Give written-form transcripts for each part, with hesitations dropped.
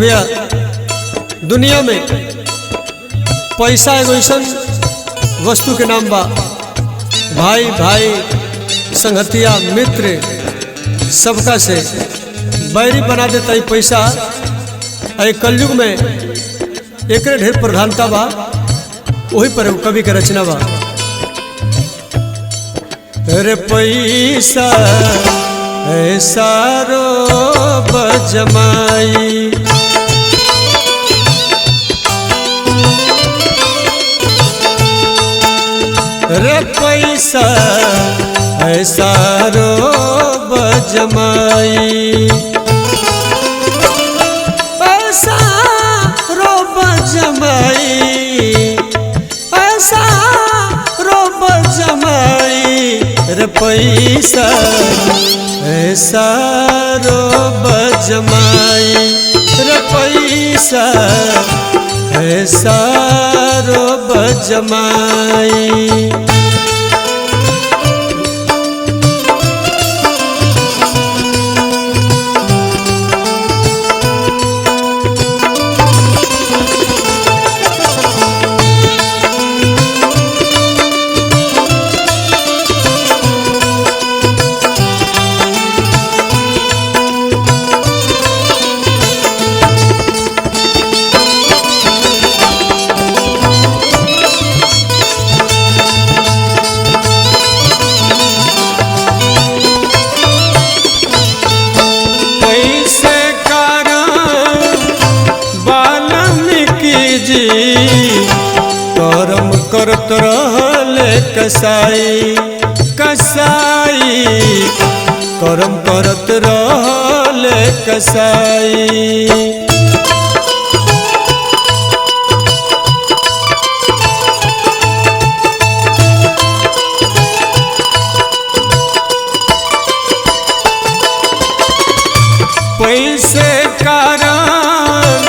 भैया दुनिया में पैसा एगो ऐसा वस्तु के नाम बा, भाई भाई संगतिया मित्र सबका से बैरी बना देता है पैसा। कलयुग में एक ढेर प्रधानता बा, वही पर कवि के रचना बा। रे पैसा ऐसा रो बजमाई, रे पैसा ऐसा रो बजमाई, ऐसा रो बजमाई, ऐसा रो बजमाई, रे पैसा ऐसा रो बजमाई, रे पैसा ऐसा रो बजमाई। करम करत रहले कसाई, कसाई करम करत रहले कसाई। पैसे कारण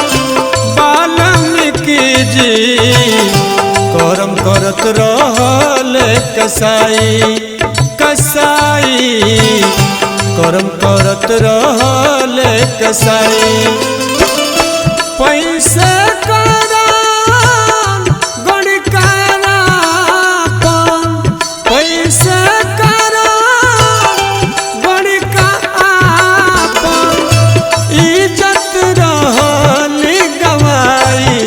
वाल्मीकि जी करम करत रहले कसाई, कसाई करम करत रहले कसाई। पैसे कारण गणिकारा पन, पैसे कारण गणिकारा पन, इज्जत रहली गवाई,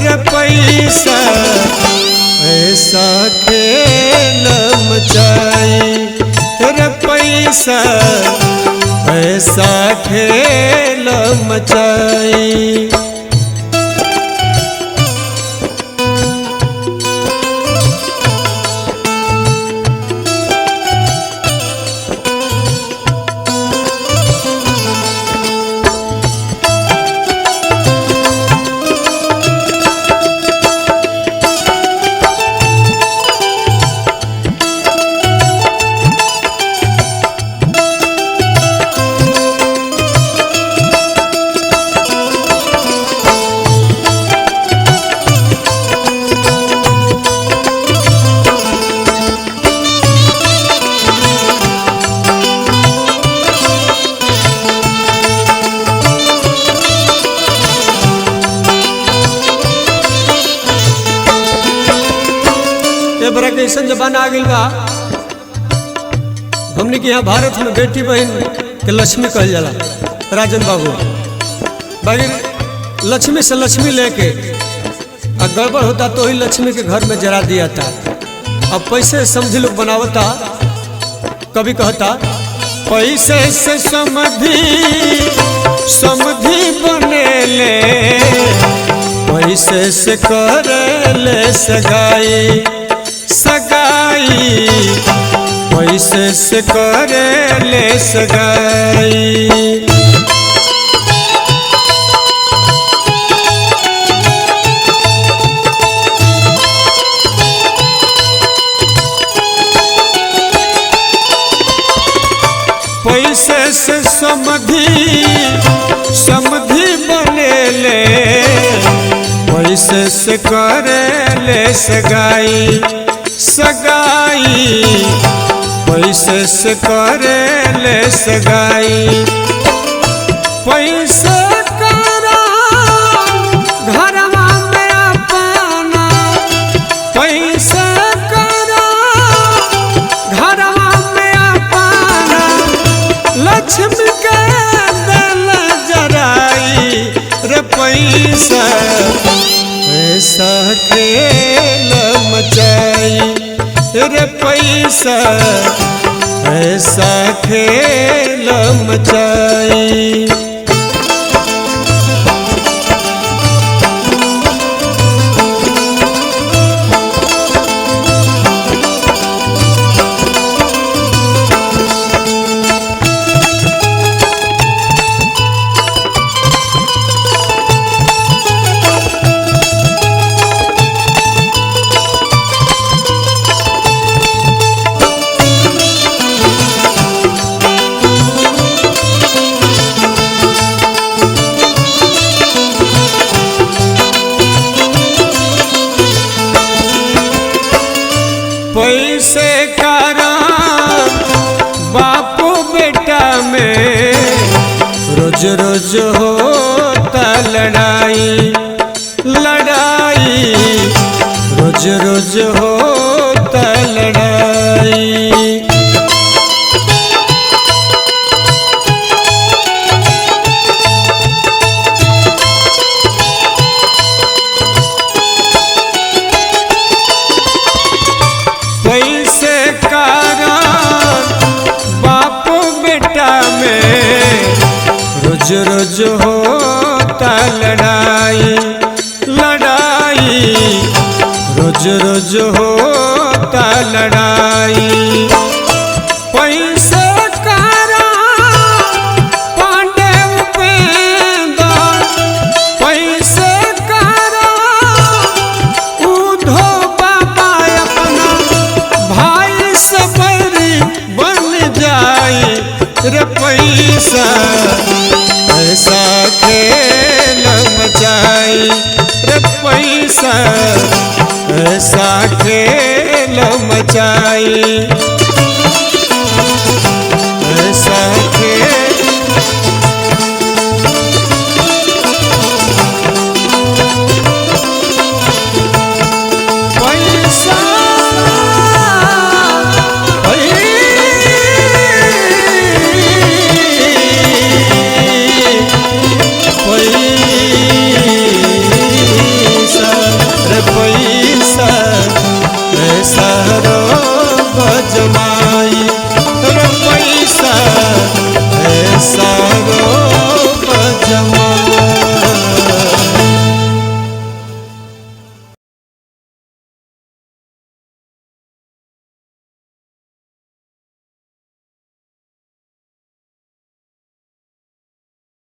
रे पैसा ऐसा खेल मचाई, रे पैसा ऐसा खेल मचाई। बड़ा कैसन जमाना आ गई बा, हमने के यहाँ भारत में बेटी बहन के लक्ष्मी कहल जाला। राजन बाबू बाकी लक्ष्मी से लक्ष्मी लेके गड़बड़ होता तो ही लक्ष्मी के घर में जरा दिया था। अब पैसे समझी लोग बनावता, कभी कहता पैसे से समझी समझी बने ले, पैसे से करे ले सगाई, सगाई पैसे से करे ले सगाई। पैसे से समझी समझी बने ले, पैसे से करे ले सगाई, सगाई पैसे से करे ले सगाई। पैसे कारण पैसा ऐसा खेल मचाई रे पैसा ऐसा खेल मचाई। पैसे कारण बापू बेटा में रोज रोज होता लड़ाई लड़ाई रोज रोज होता लड़ाई। पैसे कारण बापू बेटा में रोज रोज होता लड़ाई लड़ाई रोज रोज होता लड़ाई। पैसे कारण पांडे उपेंद्र पैसे कारण उधो बाबा अपना भाई सबरी बन जाई रे पैसा ऐसा खेल मचाई रे पैसा ऐसा खेल मचाई।